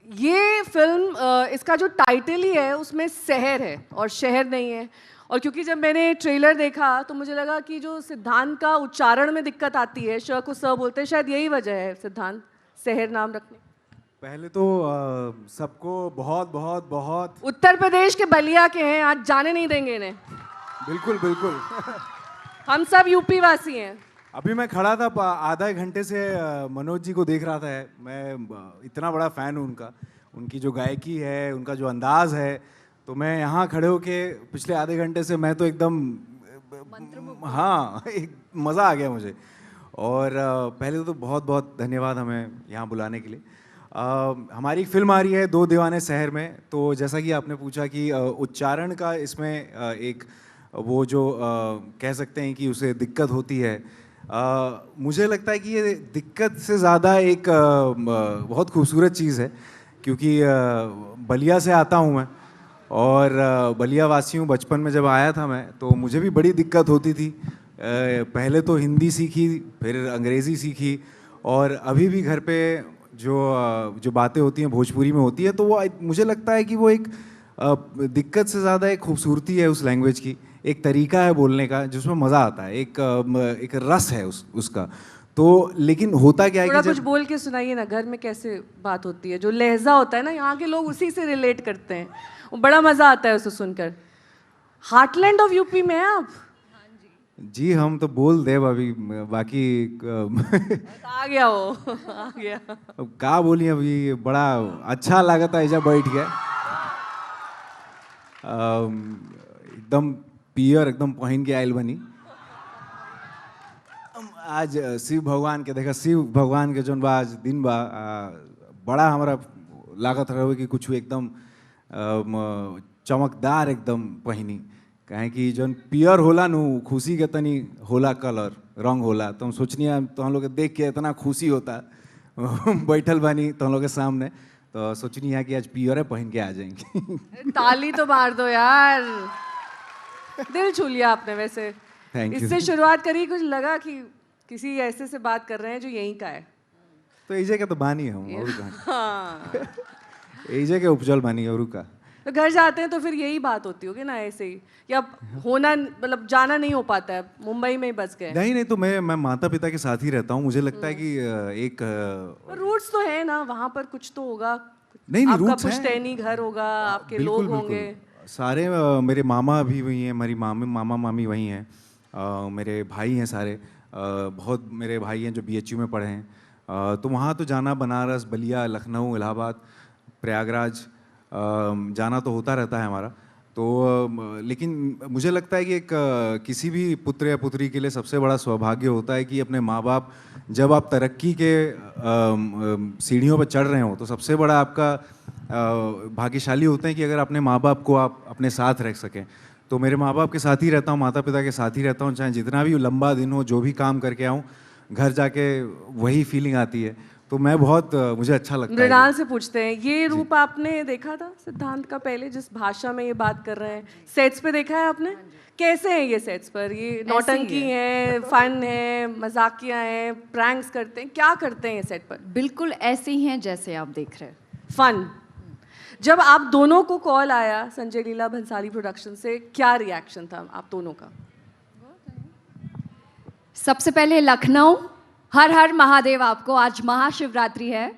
ये फिल्म इसका जो टाइटल ही है उसमें शहर है और शहर नहीं है। और क्योंकि जब मैंने ट्रेलर देखा तो मुझे लगा कि जो सिद्धांत का उच्चारण में दिक्कत आती है, श को स बोलते हैं, शायद यही वजह है सिद्धांत शहर नाम रखने। पहले तो सबको बहुत बहुत बहुत उत्तर प्रदेश के बलिया के हैं, आज जाने नहीं देंगे इन्हें। बिल्कुल बिल्कुल। हम सब यूपी वासी हैं। अभी मैं खड़ा था आधा एक घंटे से मनोज जी को देख रहा था। मैं इतना बड़ा फ़ैन हूँ उनका, उनकी जो गायकी है, उनका जो अंदाज़ है। तो मैं यहाँ खड़े होके पिछले आधे घंटे से मैं तो एकदम हाँ एक मज़ा आ गया मुझे। और पहले तो बहुत बहुत धन्यवाद हमें यहाँ बुलाने के लिए। हमारी एक फिल्म आ रही है दो दीवाने शहर में। तो जैसा कि आपने पूछा कि उच्चारण का इसमें एक वो जो कह सकते हैं कि उसे दिक्कत होती है। मुझे लगता है कि ये दिक्कत से ज़्यादा एक बहुत खूबसूरत चीज़ है, क्योंकि बलिया से आता हूँ मैं और बलिया वासी हूँ। बचपन में जब आया था मैं तो मुझे भी बड़ी दिक्कत होती थी। पहले तो हिंदी सीखी, फिर अंग्रेज़ी सीखी, और अभी भी घर पे जो बातें होती हैं भोजपुरी में होती है। तो वो मुझे लगता है कि वो एक दिक्कत से ज़्यादा एक खूबसूरती है उस लैंग्वेज की, एक तरीका है बोलने का जिसमें मज़ा आता है, एक रस है उसका। तो लेकिन होता क्या है थोड़ा कि कुछ बोल के सुनाइए ना, घर में कैसे बात होती है, जो लहजा होता है ना, यहाँ के लोग उसी से रिलेट करते हैं, वो बड़ा मज़ा आता है उसे सुनकर। हार्टलैंड ऑफ यूपी में हैं आप? जी हम तो बोल दे अभी, बाकी आ गया वो आ गया। अब का बोली, अभी बड़ा अच्छा लगा था ऐसा बैठ के एकदम पियर एकदम पहन के आयल बनी। आज शिव भगवान के देखा, शिव भगवान के जोन बा आज दिन बा, बड़ा हमारा लागत रहे कि कुछ एकदम चमकदार एकदम पहनी। कहें कि जोन पियर होला नु खुशी के तनी होला कलर रंग होला। तो हम सोचनी तो हम लोग के देख के इतना खुशी होता बैठल बानी तो हम लोग के सामने, तो सोचनी है कि आज पियर पहन के आ जाएंगे। ताली तो मार दो यार, दिल छू लिया आपने। वैसे थैंक यू। इससे शुरुआत करी, कुछ लगा कि किसी ऐसे से बात कर रहे हैं जो यहीं का है। तो ऐजे के तो बानी है हम, और कहाँ हाँ। ऐजे के उपजल बानी और का। तो घर जाते हैं तो फिर यही बात होती होगी ना ऐसे ही, या होना मतलब जाना नहीं हो पाता है, मुंबई में ही बस गए? नहीं तो मैं माता पिता के साथ ही रहता हूँ। मुझे लगता है कि एक रूट्स तो है ना वहाँ पर, कुछ तो होगा। नहीं आपका रूट्स हैं, पुश्तैनी घर होगा, आपके बिल्कुल लोग होंगे। बिल्कुल। सारे मेरे मामा भी वही हैं, मेरी मामा मामी वही हैं, मेरे भाई हैं सारे, बहुत मेरे भाई हैं जो बीएचयू में पढ़े हैं। तो वहाँ तो जाना, बनारस, बलिया, लखनऊ, इलाहाबाद, प्रयागराज जाना तो होता रहता है हमारा। तो लेकिन मुझे लगता है कि एक किसी भी पुत्र या पुत्री के लिए सबसे बड़ा सौभाग्य होता है कि अपने माँ बाप, जब आप तरक्की के सीढ़ियों पर चढ़ रहे हो तो सबसे बड़ा आपका भाग्यशाली होते हैं कि अगर अपने माँ बाप को आप अपने साथ रख सकें। तो मेरे माँ बाप के साथ ही रहता हूँ, माता पिता के साथ ही रहता हूँ, चाहे जितना भी लंबा दिन हो, जो भी काम करके आऊँ, घर जाके वही फीलिंग आती है। तो मैं बहुत मुझे अच्छा लगता है। मृणाल से पूछते हैं, ये रूप आपने देखा था सिद्धांत का पहले, जिस भाषा में ये बात कर रहे हैं? सेट्स पे देखा है आपने? कैसे हैं ये सेट्स पर? ये नौटंकी है, फन है, मजाकिया है, प्रैंक्स करते हैं, क्या करते हैं ये सेट पर? बिल्कुल ऐसे ही हैं जैसे आप देख रहे हैं। फन। जब आप दोनों को कॉल आया संजय लीला भंसाली प्रोडक्शन से, क्या रिएक्शन था आप दोनों का? सबसे पहले लखनऊ, हर हर महादेव आपको। आज महाशिवरात्रि है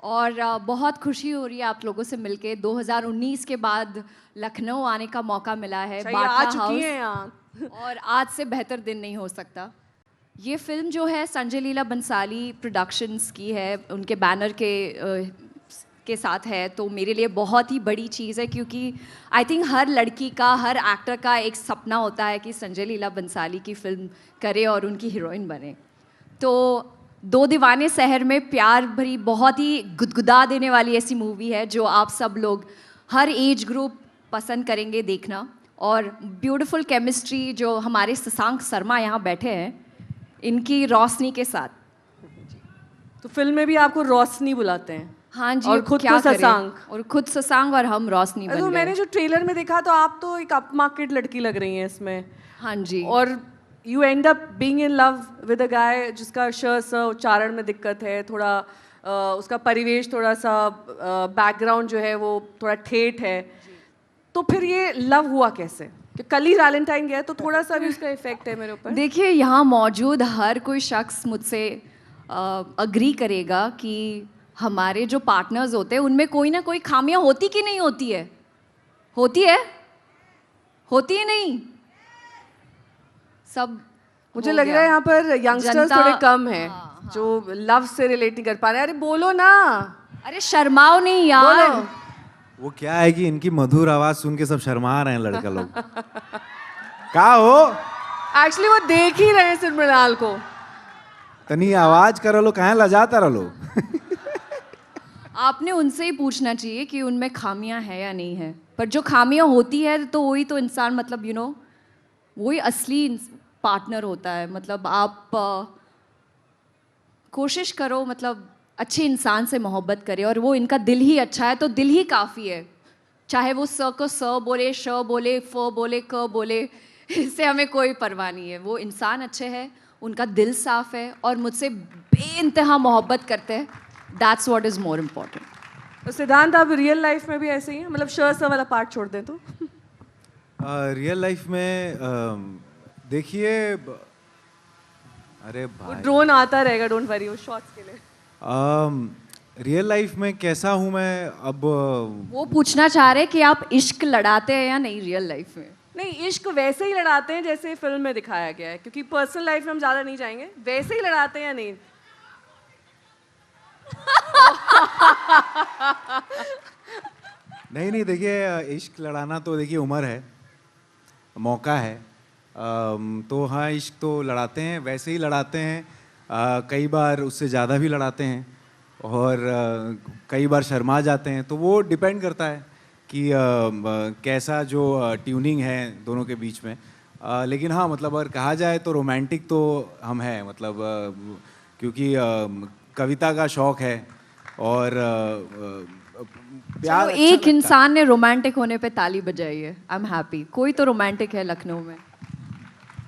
और बहुत खुशी हो रही है आप लोगों से मिलके। 2019 के बाद लखनऊ आने का मौका मिला है, आ चुकी हैं आप। और आज से बेहतर दिन नहीं हो सकता। ये फिल्म जो है संजय लीला बंसाली प्रोडक्शंस की है, उनके बैनर के साथ है। तो मेरे लिए बहुत ही बड़ी चीज़ है, क्योंकि आई थिंक हर लड़की का, हर एक्टर का एक सपना होता है कि संजय लीला बंसाली की फिल्म करे और उनकी हीरोइन बने। तो दो दीवाने शहर में प्यार भरी, बहुत ही गुदगुदा देने वाली ऐसी मूवी है जो आप सब लोग, हर एज ग्रुप पसंद करेंगे देखना। और ब्यूटीफुल केमिस्ट्री जो हमारे शशांक शर्मा यहाँ बैठे हैं, इनकी रोशनी के साथ। तो फिल्म में भी आपको रोशनी बुलाते हैं? हाँ जी। और खुद तो शशांक, और खुद शशांक और हम रोशनी बन गए। मैंने जो ट्रेलर में देखा तो आप तो एक अपमार्केट लड़की लग रही हैं इसमें। हाँ जी। और you end up being in love with a guy जिसका श स उच्चारण में दिक्कत है, थोड़ा उसका परिवेश थोड़ा सा बैकग्राउंड जो है वो थोड़ा ठेठ है, तो फिर ये लव हुआ कैसे? कि कल ही वैलेंटाइन गया तो थोड़ा सा भी उसका इफेक्ट है मेरे ऊपर। देखिए, यहाँ मौजूद हर कोई शख्स मुझसे अग्री करेगा कि हमारे जो पार्टनर्स होते हैं उनमें कोई ना कोई खामियां होती कि नहीं होती है? होती है? होती है नहीं? सब मुझे हो लग गया। रहा है यहाँ पर यंगस्टर्स जनता- थोड़े कम हैं हाँ, जो लव से रिलेट नहीं कर पा रहे। अरे बोलो ना, अरे शर्माओ नहीं यार। बोलो। वो क्या है कि इनकी मधुर आवाज सुन के सब शर्मा रहे हैं लड़का लोग। का हो एक्चुअली वो देख ही रहे हैं सिर्फ मृणाल को। तनी आवाज करो लो, कहाँ लजाता रहो। आपने उनसे ही पूछना चाहिए कि उनमें खामियां हैं या नहीं है। पर जो खामियां होती है तो वही तो इंसान, मतलब यू नो, वही असली पार्टनर होता है। मतलब आप कोशिश करो, मतलब अच्छे इंसान से मोहब्बत करें, और वो इनका दिल ही अच्छा है तो दिल ही काफ़ी है। चाहे वो स को स बोले, श बोले, फ बोले, क बोले, इससे हमें कोई परवाह नहीं है। वो इंसान अच्छे हैं, उनका दिल साफ है और मुझसे बेइंतहा मोहब्बत करते हैं। That's what is more important. तो सिद्धांत, आप रियल लाइफ में भी ऐसे ही हैं? मतलब श स वाला पार्ट छोड़ दें तो। रियल लाइफ में देखिए अरे वो भाई, ड्रोन आता रहेगा, डोंट वरी, वो शॉट्स के लिए। रियल लाइफ में कैसा हूँ मैं अब? वो पूछना चाह रहे हैं कि आप इश्क लड़ाते हैं या नहीं रियल लाइफ में। नहीं, इश्क वैसे ही लड़ाते हैं जैसे फिल्म में दिखाया गया है, क्योंकि पर्सनल लाइफ में हम ज़्यादा नहीं जाएंगे। वैसे ही लड़ाते हैं या नहीं? नहीं नहीं, देखिए इश्क लड़ाना तो देखिए उम्र है, मौका है। तो हाँ, इश्क तो लड़ाते हैं, वैसे ही लड़ाते हैं। कई बार उससे ज़्यादा भी लड़ाते हैं और कई बार शर्मा जाते हैं। तो वो डिपेंड करता है कि कैसा जो ट्यूनिंग है दोनों के बीच में। लेकिन हाँ, मतलब अगर कहा जाए तो रोमांटिक तो हम हैं, मतलब क्योंकि कविता का शौक है और प्यार चलो, अच्छा एक लगता है। इंसान ने रोमांटिक होने पे ताली बजाई है। I am happy. कोई तो रोमांटिक है लखनऊ में।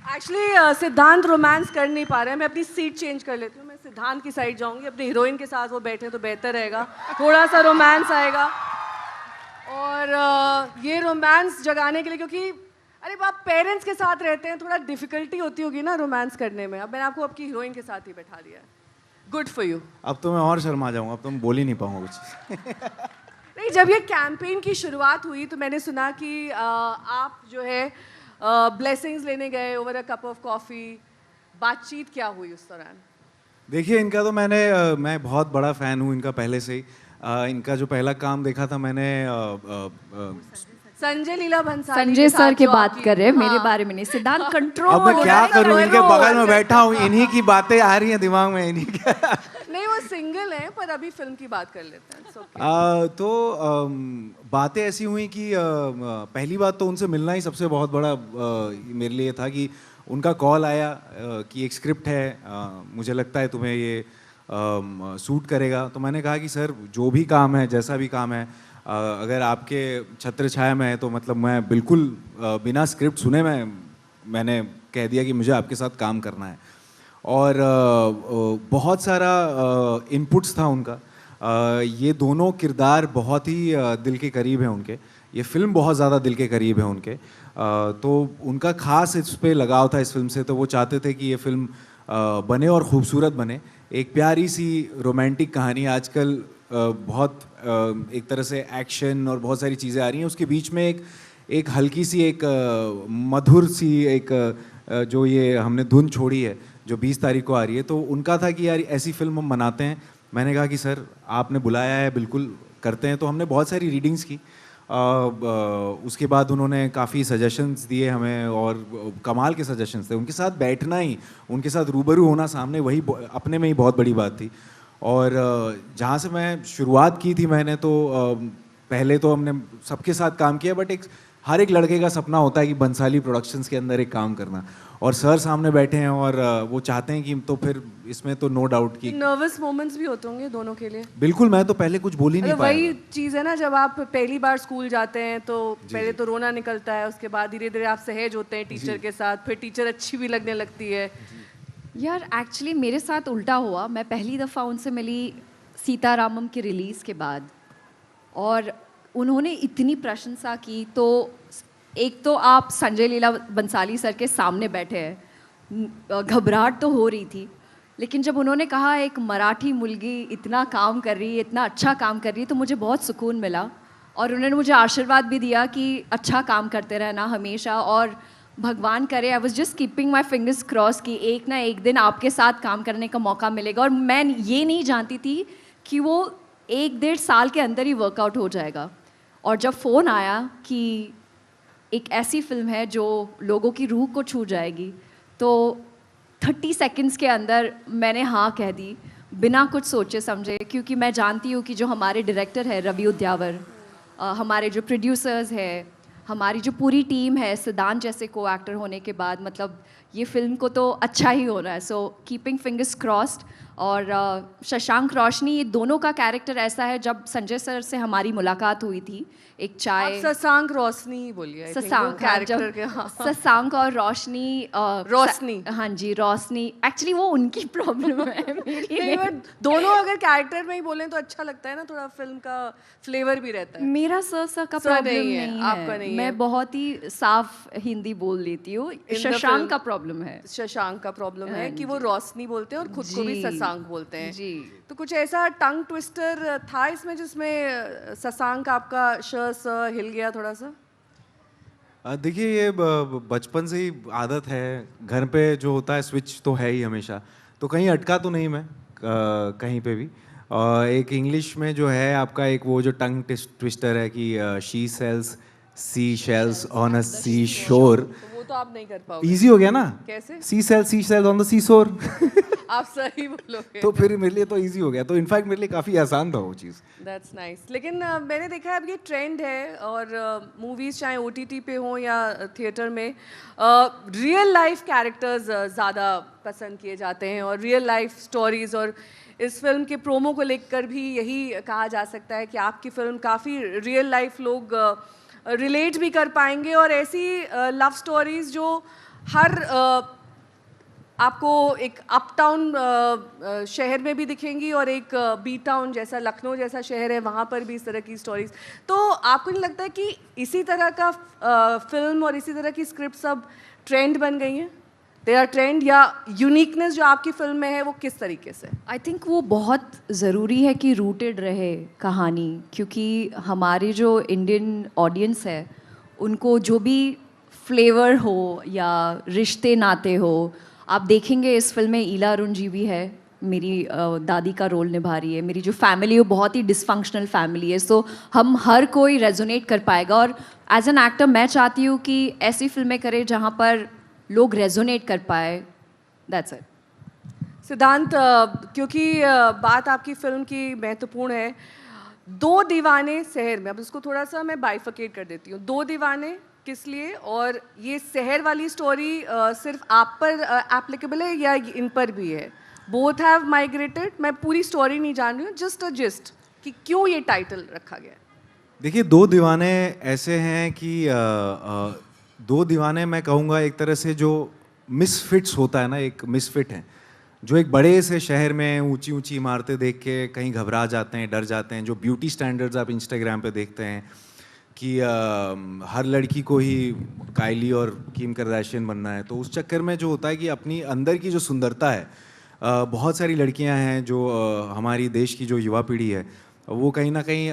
एक्चुअली सिद्धांत रोमांस कर नहीं पा रहे हैं। मैं अपनी सीट चेंज कर लेती हूँ, मैं सिद्धांत की साइड जाऊंगी। अपनी हीरोइन के साथ वो बैठे तो बेहतर रहेगा, थोड़ा सा रोमांस आएगा। और ये रोमांस जगाने के लिए, क्योंकि अरे आप पेरेंट्स के साथ रहते हैं, थोड़ा डिफिकल्टी होती होगी ना रोमांस करने में। अब मैंने आपको आपकी हीरोइन के साथ ही बैठा दिया है। Good for you. अब तो मैं और शर्मा जाऊंगा, अब तो मैं बोल ही नहीं पाऊंगा कुछ। नहीं, जब ये कैंपेन की शुरुआत हुई तो मैंने सुना कि आप जो है ब्लेसिंग्स लेने गए over a cup of coffee. बातचीत क्या हुई उस दौरान? देखिए, इनका तो मैं बहुत बड़ा फ़ैन हूँ इनका पहले से ही। इनका जो पहला काम देखा था मैंने संजय लीला भंसाली संजय के सर साथ की जो बात आपकी- कर रहे हैं, मेरे हाँ। बारे में नहीं। सिद्धांत कंट्रोल। अब मैं क्या करूँ, इनके करो। बगल में बैठा हूँ, इन्हीं की बातें आ रही हैं दिमाग में, इन्हीं के। नहीं, वो सिंगल हैं, पर अभी फिल्म की बात कर लेते हैं। It's okay. तो बातें ऐसी हुई कि पहली बात तो उनसे मिलना ही सबसे बहुत बड़ा मेरे लिए था कि उनका कॉल आया कि एक स्क्रिप्ट है, मुझे लगता है तुम्हें ये सूट करेगा। तो मैंने कहा कि सर, जो भी काम है, जैसा भी काम है, अगर आपके छत्र छाया में है तो मतलब मैं बिल्कुल बिना स्क्रिप्ट सुने मैंने कह दिया कि मुझे आपके साथ काम करना है। और बहुत सारा इनपुट्स था उनका। ये दोनों किरदार बहुत ही दिल के करीब हैं उनके। ये फिल्म बहुत ज़्यादा दिल के करीब है उनके। तो उनका खास इस पे लगाव था इस फिल्म से, तो वो चाहते थे कि ये फिल्म बने और ख़ूबसूरत बने। एक प्यारी सी रोमांटिक कहानी। आजकल बहुत एक तरह से एक्शन और बहुत सारी चीज़ें आ रही हैं, उसके बीच में एक हल्की सी, एक मधुर सी, एक जो ये हमने धुन छोड़ी है जो 20 तारीख को आ रही है, तो उनका था कि यार ऐसी फिल्म हम बनाते हैं। मैंने कहा कि सर, आपने बुलाया है, बिल्कुल करते हैं। तो हमने बहुत सारी रीडिंग्स की। उसके बाद उन्होंने काफ़ी सजेशंस दिए हमें, और कमाल के सजेशंस थे। उनके साथ बैठना ही, उनके साथ रूबरू होना सामने, वही अपने में ही बहुत बड़ी बात थी। और जहाँ से मैं शुरुआत की थी मैंने, तो पहले तो हमने सबके साथ काम किया, बट हर एक लड़के का सपना होता है कि बंसाली प्रोडक्शंस के अंदर एक काम करना। और सर सामने बैठे हैं और वो चाहते हैं कि, तो फिर इसमें तो नो डाउट कि नर्वस मोमेंट्स भी होते होंगे दोनों के लिए। बिल्कुल। मैं तो पहले कुछ बोल ही नहीं मतलब पाया वही था। चीज़ है ना, जब आप पहली बार स्कूल जाते हैं तो पहले तो रोना निकलता है, उसके बाद धीरे धीरे आप सहज होते हैं टीचर के साथ, फिर टीचर अच्छी भी लगने लगती है। यार एक्चुअली मेरे साथ उल्टा हुआ। मैं पहली दफ़ा उनसे मिली सीतारामम के रिलीज़ के बाद, और उन्होंने इतनी प्रशंसा की। तो एक तो आप संजय लीला बंसाली सर के सामने बैठे हैं, घबराहट तो हो रही थी, लेकिन जब उन्होंने कहा एक मराठी मुलगी इतना काम कर रही है, इतना अच्छा काम कर रही है, तो मुझे बहुत सुकून मिला। और उन्होंने मुझे आशीर्वाद भी दिया कि अच्छा काम करते रहना हमेशा, और भगवान करे, I was just keeping my fingers cross कि एक ना एक दिन आपके साथ काम करने का मौका मिलेगा। और मैं ये नहीं जानती थी कि वो 1-1.5 साल के अंदर ही वर्कआउट हो जाएगा। और जब फ़ोन आया कि एक ऐसी फिल्म है जो लोगों की रूह को छू जाएगी, तो 30 सेकंड्स के अंदर मैंने हाँ कह दी, बिना कुछ सोचे समझे, क्योंकि मैं जानती हूँ कि जो हमारे डायरेक्टर है रवि उद्यावर, हमारे जो प्रोड्यूसर्स है, हमारी जो पूरी टीम है, सिद्धांत जैसे को एक्टर होने के बाद, मतलब ये फिल्म को तो अच्छा ही होना है। So keeping fingers crossed. और शशांक रोशनी, ये दोनों का कैरेक्टर ऐसा है, जब संजय सर से हमारी मुलाकात हुई थी एक आप चाय, शशांक रोशनी ही बोलिए, I think, वो शशांक कैरेक्टर के। हाँ, शशांक और रोशनी, रोशनी। हाँ जी, रोशनी। एक्चुअली वो उनकी प्रॉब्लम है, मेरी नहीं, बट दोनों अगर कैरेक्टर में ही बोलें तो अच्छा लगता है ना, थोड़ा फिल्म का फ्लेवर भी रहता है। मेरा सर का सर प्रॉब्लम नहीं है, नहीं आपका है, नहीं है। मैं बहुत ही साफ हिंदी बोल लेती हूँ। the शशांक film- का प्रॉब्लम है शशांक का प्रॉब्लम है कि वो जी। रोशनी बोलते हैं और खुद को भी जी। शशांक बोलते हैं। जी। तो कुछ ऐसा टंग ट्विस्टर था इसमें जिसमें शशांक आपका हिल गया थोड़ा सा? देखिए ये बचपन से ही आदत है, घर पे जो होता है स्विच तो है ही हमेशा, तो कहीं अटका तो नहीं मैं कहीं पे भी। एक इंग्लिश में जो है आपका एक वो जो टंग ट्विस्टर है कि she sells sea shells on a sea shore, तो वो तो आप नहीं कर पाओगे। इजी हो गया ना। कैसे? सी सेल्स ऑन द सी शोर आप सही बोलोगे। तो फिर मेरे लिए तो इजी हो गया, तो इनफैक्ट मेरे लिए काफ़ी आसान था वो चीज़। That's nice. लेकिन मैंने देखा है अब ये ट्रेंड है, और मूवीज़ चाहे OTT पे हों या थिएटर में, रियल लाइफ कैरेक्टर्स ज़्यादा पसंद किए जाते हैं और रियल लाइफ स्टोरीज़। और इस फिल्म के प्रोमो को लेकर भी यही कहा जा सकता है कि आपकी फिल्म काफ़ी रियल लाइफ लोग रिलेट भी कर पाएंगे, और ऐसी लव स्टोरीज़ जो हर आपको एक अपटाउन शहर में भी दिखेंगी और एक बी टाउन जैसा लखनऊ जैसा शहर है वहाँ पर भी इस तरह की स्टोरीज। तो आपको नहीं लगता है कि इसी तरह का फिल्म और इसी तरह की स्क्रिप्ट सब ट्रेंड बन गई हैं? दे आर ट्रेंड, या यूनिकनेस जो आपकी फिल्म में है वो किस तरीके से? आई थिंक वो बहुत ज़रूरी है कि रूटेड रहे कहानी, क्योंकि हमारे जो इंडियन ऑडियंस है उनको जो भी फ्लेवर हो या रिश्ते नाते हो, आप देखेंगे इस फिल्म में ईला अरुण जी भी है, मेरी दादी का रोल निभा रही है। मेरी जो फैमिली है वो बहुत ही डिसफंक्शनल फैमिली है, सो हम हर कोई रेजोनेट कर पाएगा। और एज एन एक्टर मैं चाहती हूँ कि ऐसी फिल्में करें जहाँ पर लोग रेजोनेट कर पाए। That's it. सिद्धांत, क्योंकि बात आपकी फिल्म की महत्वपूर्ण है, दो दीवाने शहर में, अब इसको थोड़ा सा मैं बाइफकेट कर देती हूँ। दो दीवाने किस लिए, और ये शहर वाली स्टोरी सिर्फ आप पर एप्लीकेबल है या इन पर भी है? Both have migrated. मैं पूरी स्टोरी नहीं जान रही हूँ, जस्ट अ जिस्ट कि क्यों ये टाइटल रखा गया है। देखिए, दो दीवाने ऐसे हैं कि दो दीवाने मैं कहूँगा एक तरह से जो मिसफिट्स होता है ना, एक मिसफिट है जो एक बड़े से शहर में ऊंची ऊंची इमारतें देख के कहीं घबरा जाते हैं, डर जाते हैं। जो ब्यूटी स्टैंडर्ड्स आप इंस्टाग्राम पे देखते हैं कि हर लड़की को ही काइली और किम करदाशियन बनना है, तो उस चक्कर में जो होता है कि अपनी अंदर की जो सुंदरता है, बहुत सारी लड़कियां हैं जो हमारी देश की जो युवा पीढ़ी है वो कहीं ना कहीं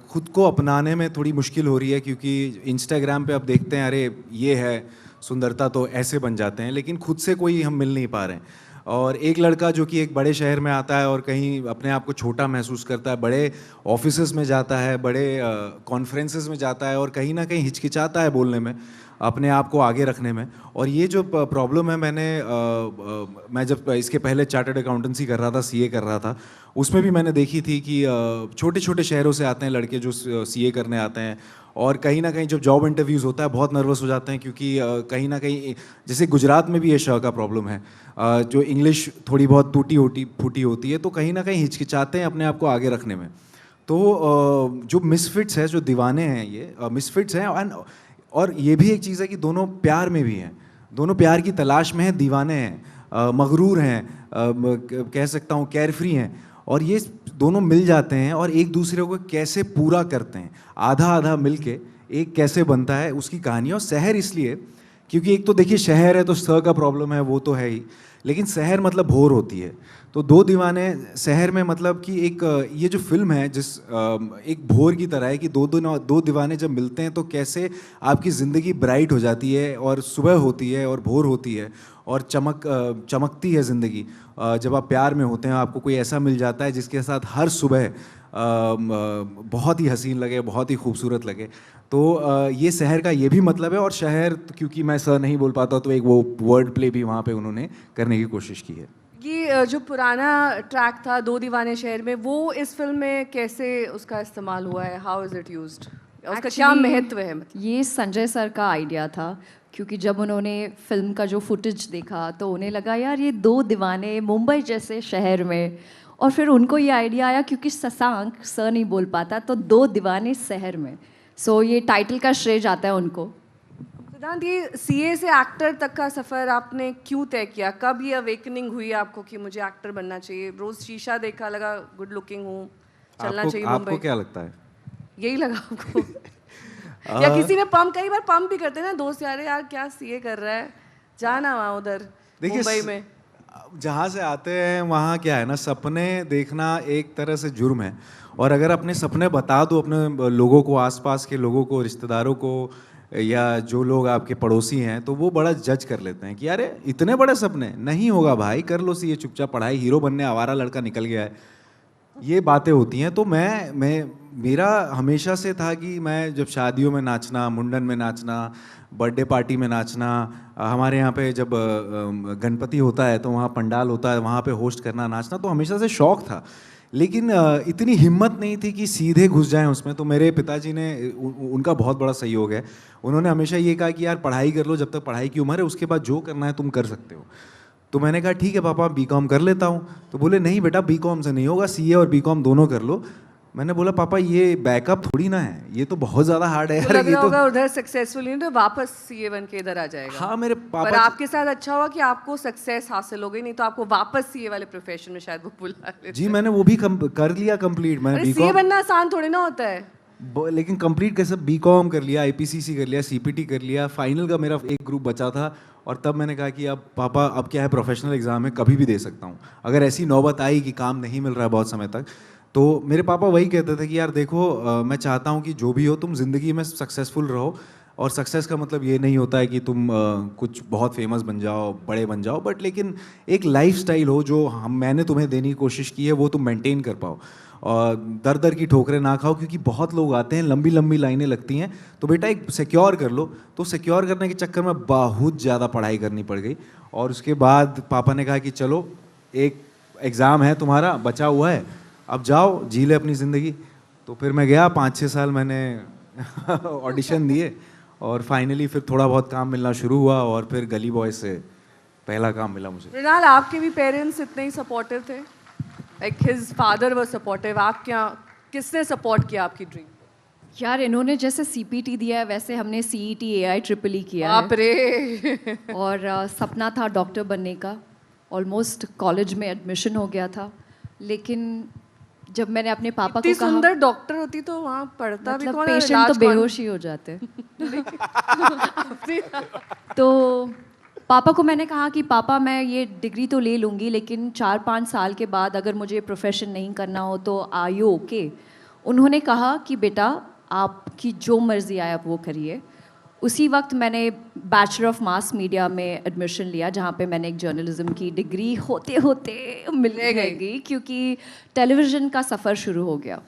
खुद को अपनाने में थोड़ी मुश्किल हो रही है, क्योंकि इंस्टाग्राम पे आप देखते हैं अरे ये है सुंदरता तो ऐसे बन जाते हैं, लेकिन खुद से कोई हम मिल नहीं पा रहे हैं। और एक लड़का जो कि एक बड़े शहर में आता है और कहीं अपने आप को छोटा महसूस करता है, बड़े ऑफिसेस में जाता है, बड़े कॉन्फ्रेंसेस में जाता है और कहीं ना कहीं हिचकिचाता है बोलने में, अपने आप को आगे रखने में। और ये जो प्रॉब्लम है, मैं जब इसके पहले चार्टर्ड अकाउंटेंसी कर रहा था, सीए कर रहा था, उसमें भी मैंने देखी थी कि छोटे छोटे शहरों से आते हैं लड़के जो सीए करने आते हैं, और कहीं ना कहीं जब जॉब इंटरव्यूज़ होता है बहुत नर्वस हो जाते हैं, क्योंकि कहीं ना कहीं जैसे गुजरात में भी ये शह का प्रॉब्लम है, जो इंग्लिश थोड़ी बहुत टूटी फूटी होती है, तो कहीं ना कहीं हिचकिचाते हैं अपने आप को आगे रखने में। तो जो मिसफिट्स है, जो दीवाने हैं, ये मिसफिट्स हैं। और ये भी एक चीज़ है कि दोनों प्यार में भी हैं, दोनों प्यार की तलाश में हैं, दीवाने हैं, मगरूर हैं, कह सकता हूँ केयरफ्री हैं। और ये दोनों मिल जाते हैं और एक दूसरे को कैसे पूरा करते हैं, आधा आधा मिलके एक कैसे बनता है उसकी कहानी। और शहर इसलिए क्योंकि एक तो देखिए शहर है तो स का प्रॉब्लम है, वो तो है ही, लेकिन शहर मतलब भोर होती है। तो दो दीवाने शहर में मतलब कि एक ये जो फिल्म है जिस एक भोर की तरह है कि दो दीवाने जब मिलते हैं तो कैसे आपकी ज़िंदगी ब्राइट हो जाती है और सुबह होती है और भोर होती है और चमकती है ज़िंदगी। जब आप प्यार में होते हैं आपको कोई ऐसा मिल जाता है जिसके साथ हर सुबह बहुत ही हसीन लगे, बहुत ही खूबसूरत लगे। तो ये शहर का ये भी मतलब है। और शहर क्योंकि मैं सर नहीं बोल पाता तो एक वो वर्ड प्ले भी वहाँ पे उन्होंने करने की कोशिश की है। ये जो पुराना ट्रैक था दो दीवाने शहर में, वो इस फिल्म में कैसे उसका इस्तेमाल हुआ है? How is it used? उसका क्या Actually, महत्व है? ये संजय सर का आइडिया था, क्योंकि जब उन्होंने फिल्म का जो फुटेज देखा तो उन्हें लगा यार ये दो दीवाने मुंबई जैसे शहर में, और फिर उनको ये आइडिया आया क्योंकि शशांक सर नहीं बोल पाता तो दो दीवाने शहर में। सो ये टाइटल का श्रेय जाता है उनको। सिद्धांत, ये सीए से एक्टर तक का सफ़र आपने क्यों तय किया? कब ये अवेकनिंग हुई आपको कि मुझे एक्टर बनना चाहिए? रोज़ शीशा देखा, लगा गुड लुकिंग हूँ, चलना चाहिए मुंबई? आपको क्या लगता है? यही लगा आपको? या किसी ने पंप, कई बार पंप भी करते हैं ना दोस्त, यार यार क्या सीए कर रहा है, जाना वहाँ उधर मुंबई में। जहाँ से आते हैं वहाँ क्या है ना, सपने देखना एक तरह से जुर्म है। और अगर अपने सपने बता दो अपने लोगों को, आसपास के लोगों को, रिश्तेदारों को, या जो लोग आपके पड़ोसी हैं, तो वो बड़ा जज कर लेते हैं कि अरे इतने बड़े सपने, नहीं होगा भाई, कर लो सीए चुपचाप, पढ़ाई, हीरो बनने आवारा लड़का निकल गया है, ये बातें होती हैं। तो मेरा हमेशा से था कि मैं जब शादियों में नाचना, मुंडन में नाचना, बर्थडे पार्टी में नाचना, हमारे यहाँ पे जब गणपति होता है तो वहाँ पंडाल होता है, वहाँ पे होस्ट करना, नाचना, तो हमेशा से शौक था। लेकिन इतनी हिम्मत नहीं थी कि सीधे घुस जाएं उसमें। तो मेरे पिताजी ने उनका बहुत बड़ा सहयोग है। उन्होंने हमेशा ये कहा कि यार पढ़ाई कर लो, जब तक पढ़ाई की उम्र है, उसके बाद जो करना है तुम कर सकते हो। तो मैंने कहा ठीक है पापा, बीकॉम कर लेता हूँ। तो बोले नहीं बेटा, बीकॉम से नहीं होगा, सीए और बीकॉम दोनों कर लो। मैंने बोला पापा ये बैकअप थोड़ी ना है, ये तो बहुत ज़्यादा हार्ड है तो यार। लग ये रहा तो होगा उधर सक्सेसफुल नहीं तो वापस सीए बन के इधर आ जाएगा। हाँ, मेरे पर पापा आपके साथ अच्छा हुआ कि आपको सक्सेस हासिल हो गई, नहीं तो आपको वापस सीए वाले प्रोफेशन में शायद वो बुला लेते। जी, मैंने वो भी कर लिया कंप्लीट। मैंने अरे सीए बीकॉम, बनना आसान थोड़ी ना होता है। लेकिन कंप्लीट कैसे, बीकॉम कर लिया, आईपीसीसी कर लिया, सीपीटी कर लिया, फाइनल का मेरा एक ग्रुप बचा था। और तब मैंने कहा कि अब पापा, अब क्या है, प्रोफेशनल एग्ज़ाम है, कभी भी दे सकता हूँ। अगर ऐसी नौबत आई कि काम नहीं मिल रहा है बहुत समय तक, तो मेरे पापा वही कहते थे कि यार देखो, मैं चाहता हूँ कि जो भी हो तुम ज़िंदगी में सक्सेसफुल रहो। और सक्सेस का मतलब ये नहीं होता है कि तुम कुछ बहुत फेमस बन जाओ, बड़े बन जाओ, बट लेकिन एक लाइफस्टाइल हो जो मैंने तुम्हें देने की कोशिश की है, वो तुम मेंटेन कर पाओ। और दर दर की ठोकरें ना खाओ, क्योंकि बहुत लोग आते हैं, लंबी लंबी लाइनें लगती हैं। तो बेटा एक सिक्योर कर लो। तो सिक्योर करने के चक्कर में बहुत ज़्यादा पढ़ाई करनी पड़ गई। और उसके बाद पापा ने कहा कि चलो, एक एग्ज़ाम है तुम्हारा बचा हुआ है, अब जाओ जी ले अपनी ज़िंदगी। तो फिर मैं गया, 5-6 साल मैंने ऑडिशन दिए, और फाइनली फिर थोड़ा बहुत काम मिलना शुरू हुआ, और फिर गली बॉय से पहला काम मिला मुझे। मृणाल, आपके भी पेरेंट्स इतने ही सपोर्टिव थे? Like his father was supportive. आप क्या, किसने सपोर्ट किया आपकी ड्रीम? यार इन्होंने जैसे सीपीटी दिया है वैसे हमने सीईटी एआई ट्रिपल ई किया बाप है। रे। और सपना था डॉक्टर बनने का। ऑलमोस्ट कॉलेज में एडमिशन हो गया था, लेकिन जब मैंने अपने पापा इतनी को कहा, सुंदर डॉक्टर होती तो वहाँ पढ़ता भी मतलब कौन है, पेशेंट इलाज तो कौन? बेहोश ही हो जाते। तो पापा को मैंने कहा कि पापा मैं ये डिग्री तो ले लूँगी, लेकिन 4-5 साल के बाद अगर मुझे प्रोफेशन नहीं करना हो तो आर यू ओके? उन्होंने कहा कि बेटा आपकी जो मर्ज़ी आए आप वो करिए। उसी वक्त मैंने बैचलर ऑफ मास मीडिया में एडमिशन लिया, जहाँ पे मैंने एक जर्नलिज्म की डिग्री होते होते मिल गई, क्योंकि टेलीविज़न का सफ़र शुरू हो गया।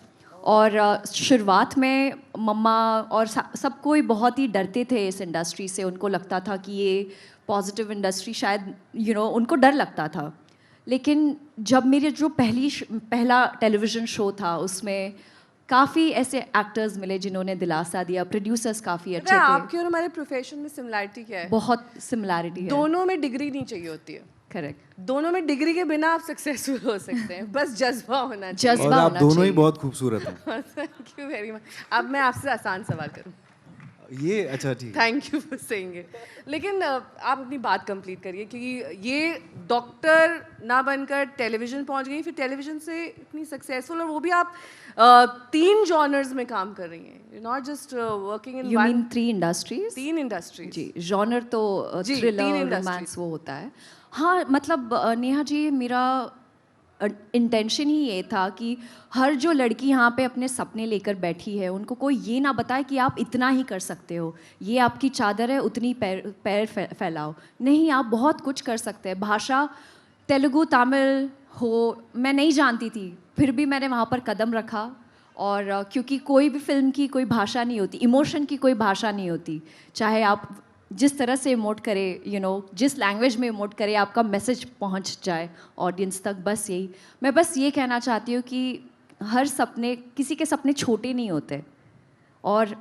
और शुरुआत में मम्मा और सब कोई बहुत ही डरते थे इस इंडस्ट्री से। उनको लगता था कि ये पॉजिटिव इंडस्ट्री, शायद उनको डर लगता था। लेकिन जब मेरे जो पहला टेलीविज़न शो था, उसमें काफ़ी ऐसे एक्टर्स मिले जिन्होंने दिलासा दिया, प्रोड्यूसर्स काफ़ी अच्छे थे। आपके और हमारे प्रोफेशन में सिमिलैरिटी क्या है? बहुत सिमिलैरिटी है। दोनों में डिग्री नहीं चाहिए होती है। करेक्ट। दोनों में डिग्री के बिना आप सक्सेसफुल हो सकते हैं, बस जज्बा होना चाहिए। जज्बा और आप होना दोनों ही चाहिए। बहुत खूबसूरत हैं। Thank you very much. अब मैं आपसे आसान सवाल करूं। ये अच्छा ठीक है। Thank you for saying it. लेकिन आप अपनी बात कंप्लीट करिए, क्योंकि ये डॉक्टर ना बनकर टेलीविजन पहुंच गई, फिर टेलीविजन से इतनी सक्सेसफुल, और वो भी आप 3 जॉनर्स में काम कर रही हैं, not just working in you one. Mean 3 industries? 3 industries. जी, जॉनर तो जी, थ्रिलर 3 रोमांस industries। वो होता है। हाँ, मतलब नेहा जी, मेरा इंटेंशन ही ये था कि हर जो लड़की यहाँ पे अपने सपने लेकर बैठी है, उनको कोई ये ना बताए कि आप इतना ही कर सकते हो, ये आपकी चादर है, उतनी पैर फैलाओ। नहीं, आप बहुत कुछ कर सकते हैं। भाषा तेलुगु तमिल हो, मैं नहीं जानती थी, फिर भी मैंने वहाँ पर कदम रखा। और क्योंकि कोई भी फिल्म की कोई भाषा नहीं होती, इमोशन की कोई भाषा नहीं होती। चाहे आप जिस तरह से इमोट करे, जिस लैंग्वेज में इमोट करे, आपका मैसेज पहुंच जाए ऑडियंस तक, बस यही। मैं बस ये कहना चाहती हूँ कि हर सपने, किसी के सपने छोटे नहीं होते। और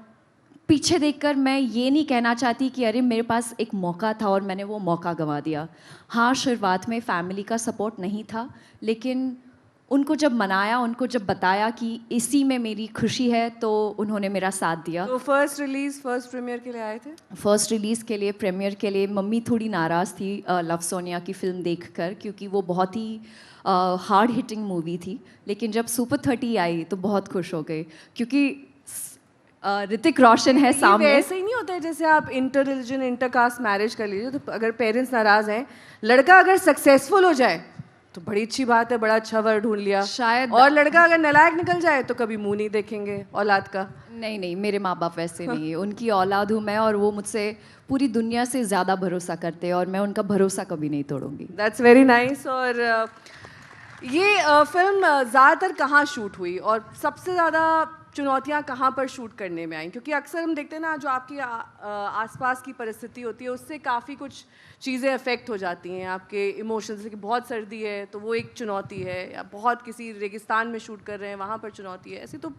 पीछे देखकर मैं ये नहीं कहना चाहती कि अरे मेरे पास एक मौका था और मैंने वो मौका गंवा दिया। हाँ, शुरुआत में फैमिली का सपोर्ट नहीं था, लेकिन उनको जब मनाया, उनको जब बताया कि इसी में मेरी खुशी है, तो उन्होंने मेरा साथ दिया। तो फर्स्ट रिलीज, फर्स्ट प्रीमियर के लिए आए थे? फर्स्ट रिलीज़ के लिए, प्रीमियर के लिए मम्मी थोड़ी नाराज़ थी लव सोनिया की फ़िल्म देखकर, क्योंकि वो बहुत ही हार्ड हिटिंग मूवी थी। लेकिन जब सुपर 30 आई तो बहुत खुश हो गए, क्योंकि ऋतिक रोशन है ये सामने। वैसे ही नहीं होता है जैसे आप inter religion, inter caste marriage कर लीजिए, तो अगर पेरेंट्स नाराज हैं, लड़का अगर सक्सेसफुल हो जाए तो बड़ी अच्छी बात है, बड़ा अच्छा वर ढूंढ लिया। शायद। और लड़का अगर नालायक निकल जाए तो कभी मुंह नहीं देखेंगे औलाद का। नहीं नहीं, मेरे माँ बाप वैसे नहीं है, उनकी औलाद हूँ मैं, और वो मुझसे पूरी दुनिया से ज़्यादा भरोसा करते हैं, और मैं उनका भरोसा कभी नहीं तोड़ूंगी। That's very nice. और ये फिल्म ज़्यादातर कहाँ शूट हुई, और सबसे ज़्यादा चुनौतियाँ कहाँ पर शूट करने में आई? क्योंकि अक्सर हम देखते हैं ना, जो आपकी आसपास की परिस्थिति होती है, उससे काफ़ी कुछ चीज़ें अफेक्ट हो जाती हैं आपके इमोशंस। जैसे कि बहुत सर्दी है तो वो एक चुनौती है, या बहुत किसी रेगिस्तान में शूट कर रहे हैं, वहाँ पर चुनौती है। ऐसे तो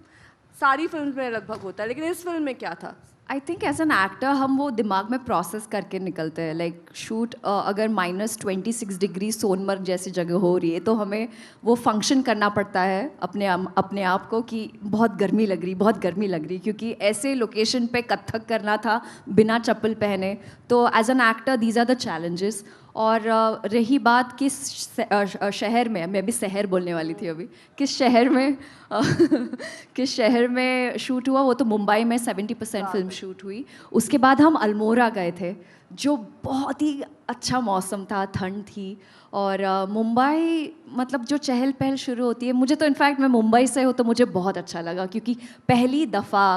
सारी फिल्म में लगभग होता है, लेकिन इस फिल्म में क्या था? I think as an actor हम वो दिमाग में प्रोसेस करके निकलते हैं। लाइक शूट अगर -26 डिग्री सोनमर्ग जैसी जगह हो रही है, तो हमें वो फंक्शन करना पड़ता है अपने आप को कि बहुत गर्मी लग रही, बहुत गर्मी लग रही, क्योंकि ऐसे लोकेशन पे कथक करना था बिना चप्पल पहने। तो as an actor these are the challenges. और रही बात किस शहर में, मैं भी शहर बोलने वाली थी अभी, किस शहर में किस शहर में शूट हुआ, वो तो मुंबई में 70% फिल्म शूट हुई। उसके बाद हम अल्मोड़ा गए थे, जो बहुत ही अच्छा मौसम था, ठंड थी। और मुंबई, मतलब जो चहल पहल शुरू होती है, मुझे तो इनफैक्ट, मैं मुंबई से हूँ तो मुझे बहुत अच्छा लगा, क्योंकि पहली दफ़ा